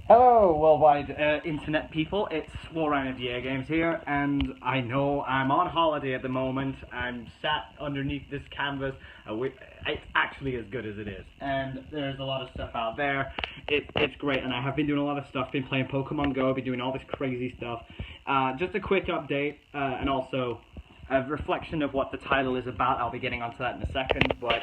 Hello, worldwide internet people. It's Warren of DAGames here, and I know I'm on holiday at the moment. I'm sat underneath this canvas. It's actually as good as it is, and there's a lot of stuff out there. It's great, and I have been doing a lot of stuff. Been playing Pokemon Go. Been doing all this crazy stuff. Just a quick update, and also a reflection of what the title is about. I'll be getting onto that in a second, but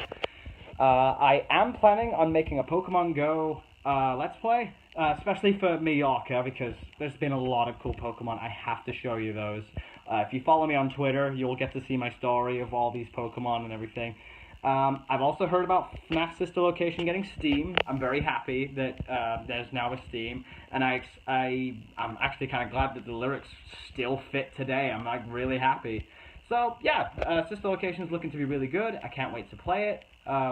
I am planning on making a Pokemon Go Let's Play, especially for Mallorca, because there's been a lot of cool Pokemon. I have to show you those. If you follow me on Twitter, you'll get to see my story of all these Pokemon and everything. I've also heard about FNAF sister location getting Steam. I'm very happy that there's now a Steam, and I'm actually kind of glad that the lyrics still fit today. I'm like really happy. So yeah, sister location is looking to be really good. I can't wait to play it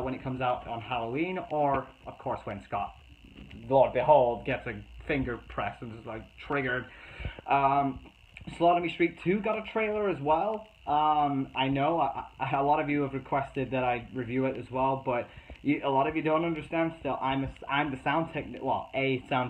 when it comes out on Halloween, or of course when Scott, Lord behold, gets a finger press and is like triggered. Slaughter Me Street 2 got a trailer as well. I know a lot of you have requested that I review it as well, but a lot of you don't understand still. I'm the sound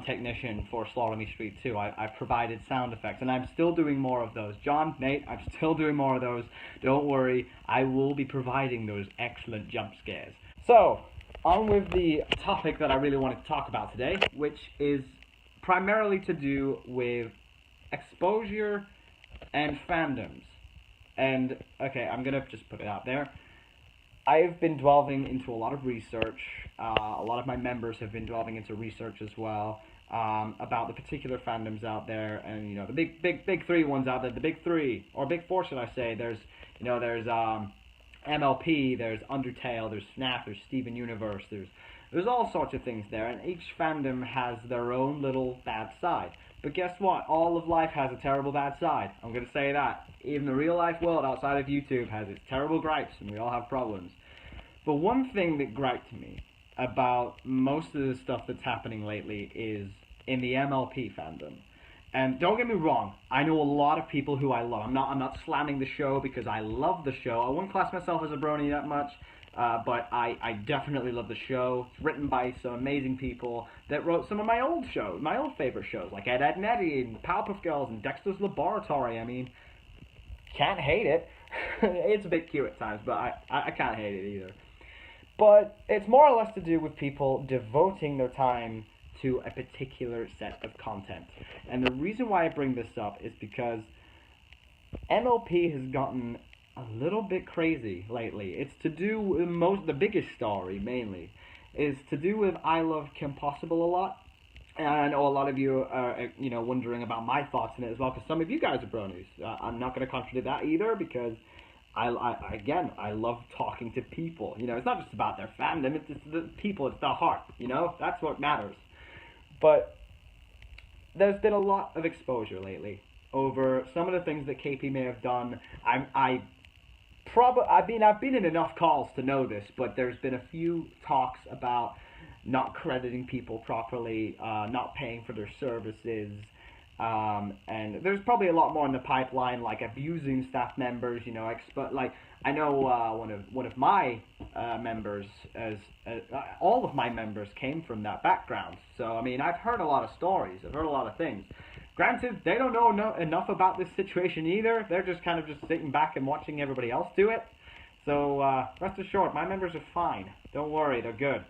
technician for Slaughter Me Street 2. I provided sound effects, and I'm still doing more of those. John, Nate, I'm still doing more of those. Don't worry, I will be providing those excellent jump scares. So, on with the topic that I really wanted to talk about today, which is primarily to do with exposure and fandoms. And, okay, I'm gonna just put it out there. I've been delving into a lot of research. A lot of my members have been delving into research as well about the particular fandoms out there, and you know the big three ones out there. The big three, or big four, should I say? There's MLP, there's Undertale, there's FNAF, there's Steven Universe, there's all sorts of things there, and each fandom has their own little bad side. But guess what? All of life has a terrible bad side. I'm going to say that. Even the real life world outside of YouTube has its terrible gripes, and we all have problems. But one thing that griped me about most of the stuff that's happening lately is in the MLP fandom. And don't get me wrong, I know a lot of people who I love. I'm not slamming the show because I love the show. I wouldn't class myself as a brony that much, but I definitely love the show. It's written by some amazing people that wrote some of my old shows, my old favorite shows, like Ed, Edd n Eddy and Powerpuff Girls and Dexter's Laboratory. I mean, can't hate it. It's a bit cute at times, but I can't hate it either. But it's more or less to do with people devoting their time to a particular set of content. And the reason why I bring this up is because MLP has gotten a little bit crazy lately. It's to do with the biggest story, mainly, is to do with I Love Kim Possible a lot. And I know a lot of you are, wondering about my thoughts on it as well, because some of you guys are bronies. I'm not going to contradict that either, because I love talking to people. You know, it's not just about their fandom, it's just the people, it's the heart, you know? That's what matters. But there's been a lot of exposure lately over some of the things that KP may have done. I've been in enough calls to know this, but there's been a few talks about not crediting people properly, not paying for their services, and there's probably a lot more in the pipeline, like abusing staff members. You know, I know one of my members, all of my members came from that background. So I mean, I've heard a lot of stories. I've heard a lot of things. Granted, they don't know enough about this situation either. They're just kind of just sitting back and watching everybody else do it. So rest assured, my members are fine. Don't worry, they're good.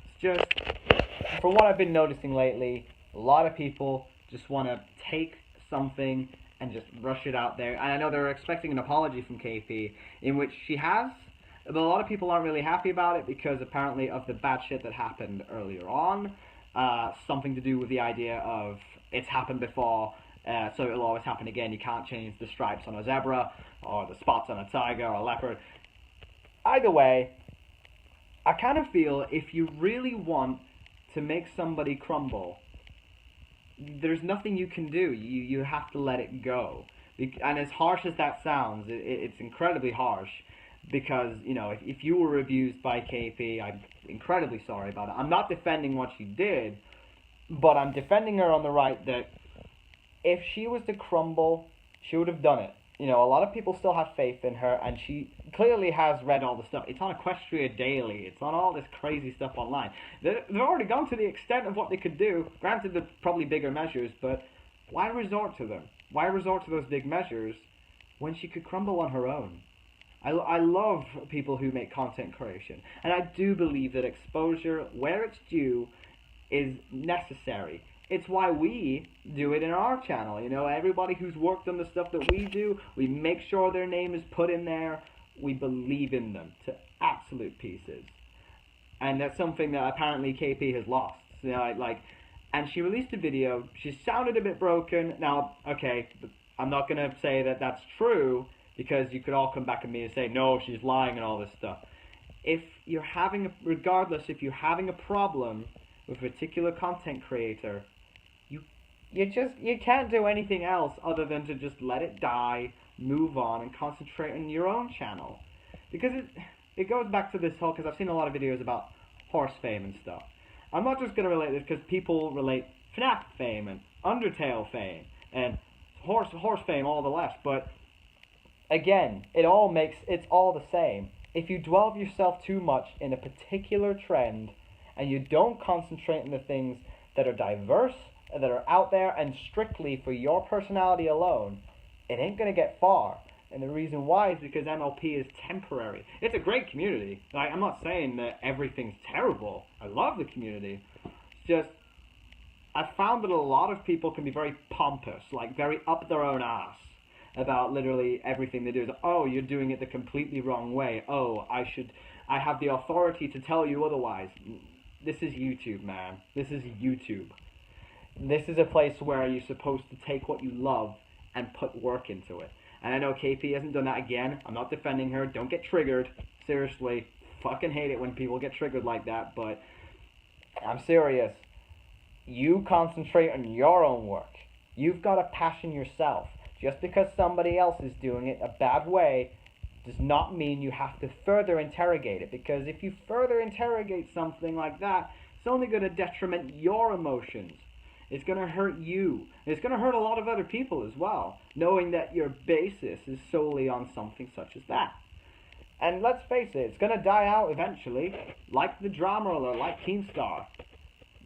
It's just, from what I've been noticing lately, a lot of people just want to take something and just rush it out there. And I know they're expecting an apology from KP, in which she has, but a lot of people aren't really happy about it because apparently of the bad shit that happened earlier on. Something to do with the idea of it's happened before, so it'll always happen again. You can't change the stripes on a zebra or the spots on a tiger or a leopard. Either way, I kind of feel if you really want to make somebody crumble, there's nothing you can do. You have to let it go. And as harsh as that sounds, it's incredibly harsh, because, you know, if you were abused by KP, I'm incredibly sorry about it. I'm not defending what she did, but I'm defending her on the right that if she was to crumble, she would have done it. you know, a lot of people still have faith in her, and she clearly has read all the stuff. It's on Equestria Daily. It's on all this crazy stuff online. They've already gone to the extent of what they could do. Granted, there's probably bigger measures, but why resort to them? Why resort to those big measures when she could crumble on her own? I love people who make content creation, and I do believe that exposure, where it's due, is necessary. It's why we do it in our channel. You know, everybody who's worked on the stuff that we do, we make sure their name is put in there. We believe in them to absolute pieces. And that's something that apparently KP has lost. You know, and she released a video. She sounded a bit broken. Now, okay, I'm not going to say that that's true, because you could all come back at me and say, no, she's lying and all this stuff. If you're having, regardless, if you're having a problem with a particular content creator, you can't do anything else other than to just let it die, move on, and concentrate on your own channel. Because it goes back to this whole, because I've seen a lot of videos about horse fame and stuff. I'm not just going to relate this because people relate FNAF fame and Undertale fame and horse fame all the less, but again, it's all the same. If you dwell yourself too much in a particular trend and you don't concentrate on the things that are diverse, that are out there and strictly for your personality alone, it ain't going to get far. And the reason why is because MLP is temporary. It's a great community. Like, I'm not saying that everything's terrible. I love the community. It's just, I found that a lot of people can be very pompous, like very up their own ass about literally everything they do. It's, oh, you're doing it the completely wrong way. Oh, I have the authority to tell you otherwise. This is YouTube, man. This is YouTube. This is a place where you're supposed to take what you love and put work into it. And I know KP hasn't done that again. I'm not defending her. Don't get triggered. Seriously. Fucking hate it when people get triggered like that. But I'm serious. You concentrate on your own work. You've got a passion yourself. Just because somebody else is doing it a bad way does not mean you have to further interrogate it. Because if you further interrogate something like that, it's only going to detriment your emotions. It's going to hurt you. It's going to hurt a lot of other people as well, knowing that your basis is solely on something such as that. And let's face it, it's going to die out eventually, like the Drama or like Keemstar.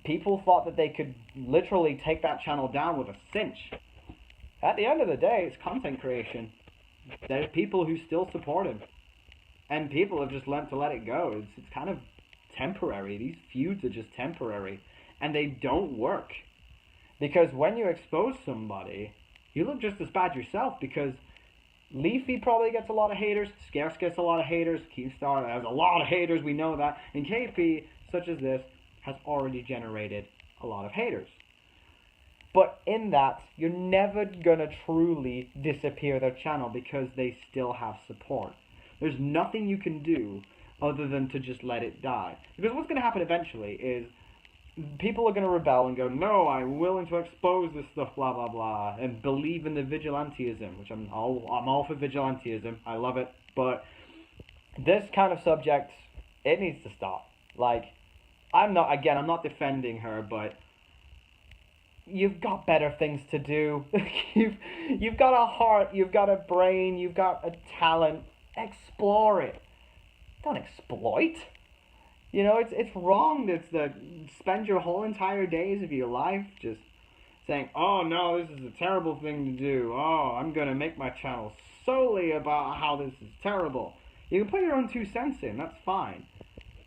People thought that they could literally take that channel down with a cinch. At the end of the day, it's content creation. There's people who still support him. And people have just learned to let it go. It's kind of temporary. These feuds are just temporary. And they don't work. Because when you expose somebody, you look just as bad yourself, because Leafy probably gets a lot of haters, Scarce gets a lot of haters, Keemstar has a lot of haters, we know that, and KP, such as this, has already generated a lot of haters. But in that, you're never going to truly disappear their channel because they still have support. There's nothing you can do other than to just let it die. Because what's going to happen eventually is people are going to rebel and go, no, I'm willing to expose this stuff, blah, blah, blah, and believe in the vigilantism, which I'm all for vigilantism. I love it. But this kind of subject, it needs to stop. Like, I'm not defending her, but you've got better things to do. You've got a heart, you've got a brain, you've got a talent. Explore it. Don't exploit. You know, it's wrong to spend your whole entire days of your life just saying, oh no, this is a terrible thing to do. Oh, I'm going to make my channel solely about how this is terrible. You can put your own 2 cents in, that's fine.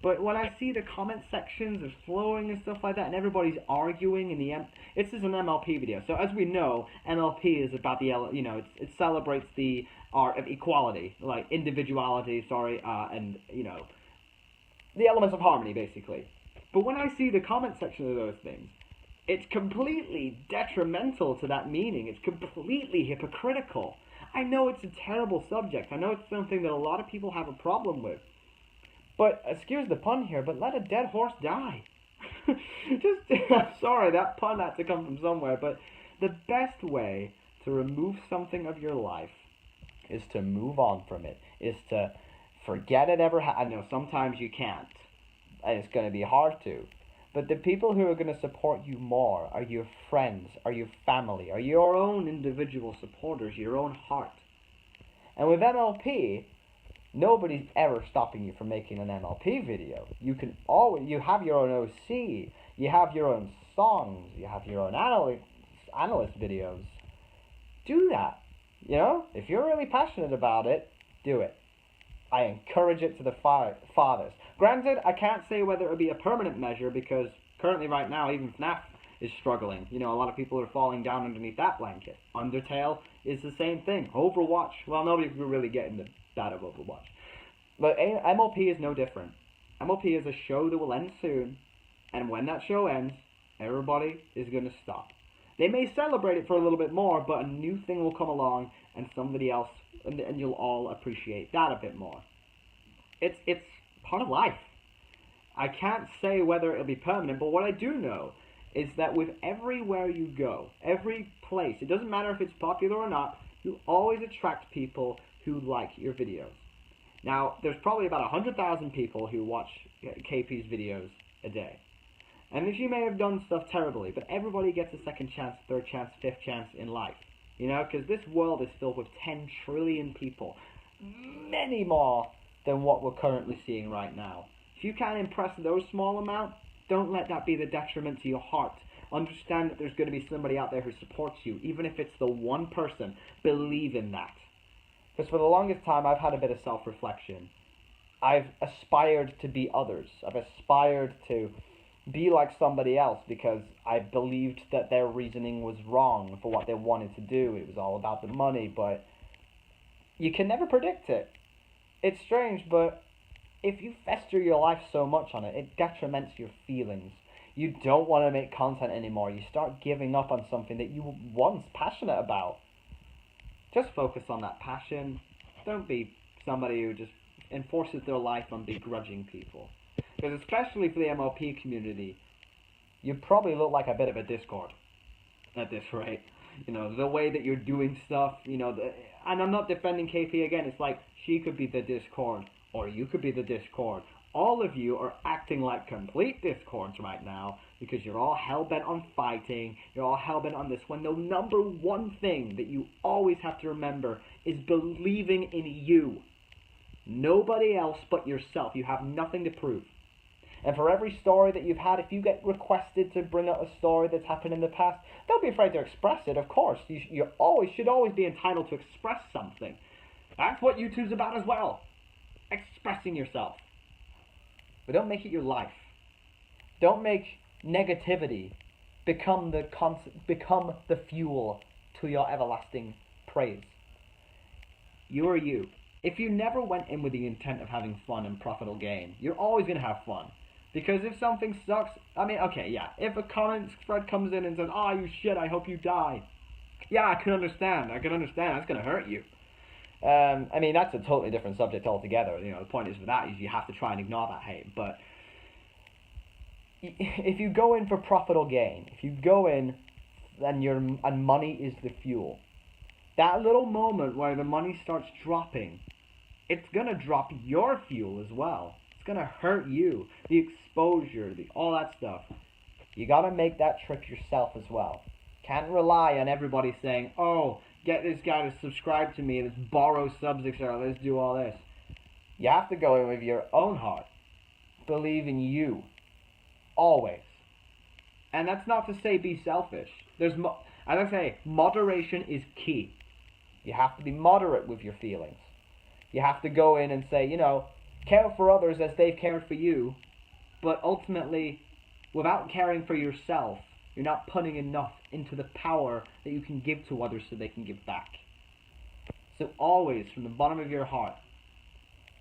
But when I see the comment sections are flowing and stuff like that, and everybody's arguing in the this is an MLP video. So as we know, MLP is about the, you know, it celebrates the art of equality, like individuality, and, you know, the elements of harmony, basically. But when I see the comment section of those things, it's completely detrimental to that meaning. It's completely hypocritical. I know it's a terrible subject. I know it's something that a lot of people have a problem with. But, excuse the pun here, but let a dead horse die. Sorry, that pun had to come from somewhere, but the best way to remove something of your life is to move on from it, is to forget it ever happened. I know sometimes you can't, and it's going to be hard to, but the people who are going to support you more are your friends, are your family, are your own individual supporters, your own heart. And with MLP, nobody's ever stopping you from making an MLP video. You have your own OC, you have your own songs, you have your own analyst videos. Do that. You know, if you're really passionate about it, do it. I encourage it to the fathers. Granted, I can't say whether it would be a permanent measure because currently right now even FNAF is struggling. You know, a lot of people are falling down underneath that blanket. Undertale is the same thing. Overwatch, well, nobody's really getting the that of Overwatch. But MLP is no different. MLP is a show that will end soon, and when that show ends, everybody is going to stop. They may celebrate it for a little bit more, but a new thing will come along, and somebody else, and you'll all appreciate that a bit more. It's part of life. I can't say whether it'll be permanent, but what I do know is that with everywhere you go, every place, it doesn't matter if it's popular or not, you always attract people who like your videos. Now, there's probably about 100,000 people who watch KP's videos a day. And you may have done stuff terribly, but everybody gets a second chance, third chance, fifth chance in life. You know, because this world is filled with 10 trillion people. Many more than what we're currently seeing right now. If you can't impress those small amounts, don't let that be the detriment to your heart. Understand that there's going to be somebody out there who supports you, even if it's the one person. Believe in that. Because for the longest time, I've had a bit of self-reflection. I've aspired to be others. I've aspired to be like somebody else because I believed that their reasoning was wrong for what they wanted to do. It was all about the money, but you can never predict it. It's strange, but if you fester your life so much on it, it detriments your feelings. You don't want to make content anymore. You start giving up on something that you were once passionate about. Just focus on that passion. Don't be somebody who just enforces their life on begrudging people. Because especially for the MLP community, you probably look like a bit of a Discord at this rate. You know, the way that you're doing stuff, you know, and I'm not defending KP again, it's like she could be the Discord, or you could be the Discord. All of you are acting like complete Discords right now because you're all hell-bent on fighting, you're all hell-bent on this, when the number one thing that you always have to remember is believing in you. Nobody else but yourself. You have nothing to prove. And for every story that you've had, if you get requested to bring up a story that's happened in the past, don't be afraid to express it, of course. You should always be entitled to express something. That's what YouTube's about as well. Expressing yourself. But don't make it your life. Don't make negativity become the fuel to your everlasting praise. You are you. If you never went in with the intent of having fun and profitable gain, you're always going to have fun. Because if something sucks, I mean, okay, yeah, if a comment thread comes in and says, "Ah, you shit, I hope you die." Yeah, I can understand. That's going to hurt you. I mean, that's a totally different subject altogether. You know, the point is with that is you have to try and ignore that hate. But if you go in for profitable gain, if you go in and money is the fuel, that little moment where the money starts dropping, it's going to drop your fuel as well. It's going to hurt you. The exposure, all that stuff. You got to make that trip yourself as well. Can't rely on everybody saying, "Oh, get this guy to subscribe to me, let's borrow subs, etc. Let's do all this." You have to go in with your own heart. Believe in you. Always. And that's not to say be selfish. As I say, moderation is key. You have to be moderate with your feelings. You have to go in and say, you know, care for others as they've cared for you, but ultimately, without caring for yourself, you're not putting enough into the power that you can give to others so they can give back. So always, from the bottom of your heart,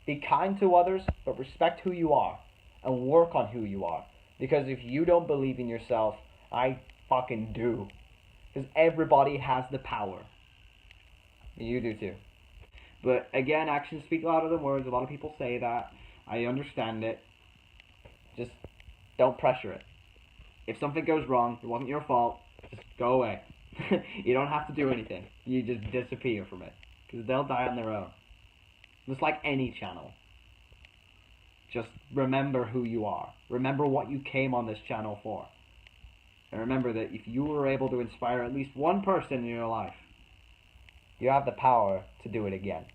be kind to others, but respect who you are, and work on who you are. Because if you don't believe in yourself, I fucking do. Because everybody has the power. You do too. But again, actions speak louder than words. A lot of people say that. I understand it. Just don't pressure it. If something goes wrong, it wasn't your fault, just go away. You don't have to do anything. You just disappear from it. Because they'll die on their own. Just like any channel. Just remember who you are. Remember what you came on this channel for. And remember that if you were able to inspire at least one person in your life, you have the power to do it again.